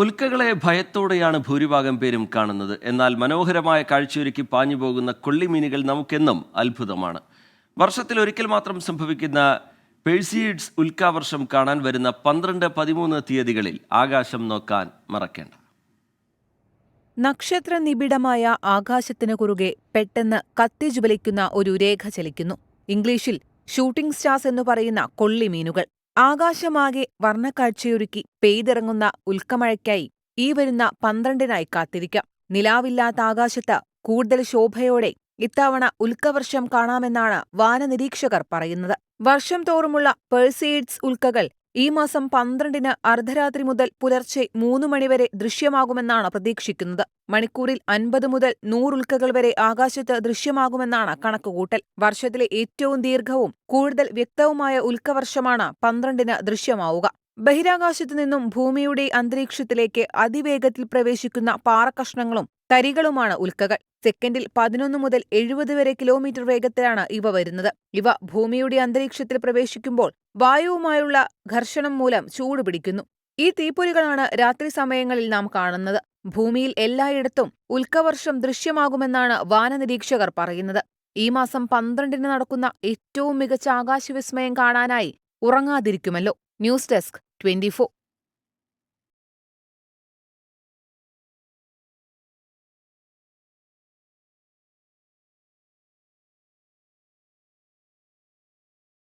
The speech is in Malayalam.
ഉൽക്കകളെ ഭയത്തോടെയാണ് ഭൂരിഭാഗം പേരും കാണുന്നത്. എന്നാൽ മനോഹരമായ കാഴ്ചയൊരുക്കി പാഞ്ഞുപോകുന്ന കൊള്ളിമീനുകൾ നമുക്കെന്നും അത്ഭുതമാണ്. വർഷത്തിൽ ഒരിക്കൽ മാത്രം സംഭവിക്കുന്ന പെഴ്സിയിഡ്സ് ഉൽക്കാവർഷം കാണാൻ വരുന്ന 12, 13 തീയതികളിൽ ആകാശം നോക്കാൻ മറക്കേണ്ട. നക്ഷത്ര നിബിഡമായ ആകാശത്തിനു കുറുകെ പെട്ടെന്ന് കത്തിജ്വലിക്കുന്ന ഒരു രേഖ ചലിക്കുന്നു. ഇംഗ്ലീഷിൽ ഷൂട്ടിംഗ് സ്റ്റാർസ് എന്നു പറയുന്ന കൊള്ളിമീനുകൾ. ആകാശമാകെ വർണ്ണക്കാഴ്ചയൊരുക്കി പെയ്തിറങ്ങുന്ന ഉൽക്കമഴയ്ക്കായി ഈ വരുന്ന 12-നായി കാത്തിരിക്കാം. നിലാവില്ലാത്ത ആകാശത്ത് കൂടുതൽ ശോഭയോടെ ഇത്തവണ ഉൽക്കവർഷം കാണാമെന്നാണ് വാനനിരീക്ഷകർ പറയുന്നത്. വർഷം തോറുമുള്ള പെഴ്സിയിഡ്സ് ഉൽക്കകൾ ഈ മാസം 12-ന് അർദ്ധരാത്രി മുതൽ പുലർച്ചെ 3 മണിവരെ ദൃശ്യമാകുമെന്നാണ് പ്രതീക്ഷിക്കുന്നത്. മണിക്കൂറിൽ 50 മുതൽ 100 ഉൽക്കകൾ വരെ ആകാശത്ത് ദൃശ്യമാകുമെന്നാണ് കണക്കുകൂട്ടൽ. വർഷത്തിലെ ഏറ്റവും ദീർഘവും കൂടുതൽ വ്യക്തവുമായ ഉൽക്കവർഷമാണ് 12-ന് ദൃശ്യമാവുക. ബഹിരാകാശത്തു നിന്നും ഭൂമിയുടെ അന്തരീക്ഷത്തിലേക്ക് അതിവേഗത്തിൽ പ്രവേശിക്കുന്ന പാറക്കഷണങ്ങളും തരികളുമാണ് ഉൽക്കകൾ. സെക്കൻഡിൽ 11 മുതൽ 70 വരെ കിലോമീറ്റർ വേഗത്തിലാണ് ഇവ വരുന്നത്. ഇവ ഭൂമിയുടെ അന്തരീക്ഷത്തിൽ പ്രവേശിക്കുമ്പോൾ വായുവുമായുള്ള ഘർഷണം മൂലം ചൂടുപിടിക്കുന്നു. ഈ തീപ്പൊരികളാണ് രാത്രി സമയങ്ങളിൽ നാം കാണുന്നത്. ഭൂമിയിൽ എല്ലായിടത്തും ഉൽക്കവർഷം ദൃശ്യമാകുമെന്നാണ് വാനനിരീക്ഷകർ പറയുന്നത്. ഈ മാസം 12-ന് നടക്കുന്ന ഏറ്റവും മികച്ച ആകാശവിസ്മയം കാണാനായി ഉറങ്ങാതിരിക്കുമല്ലോ. News desk 24.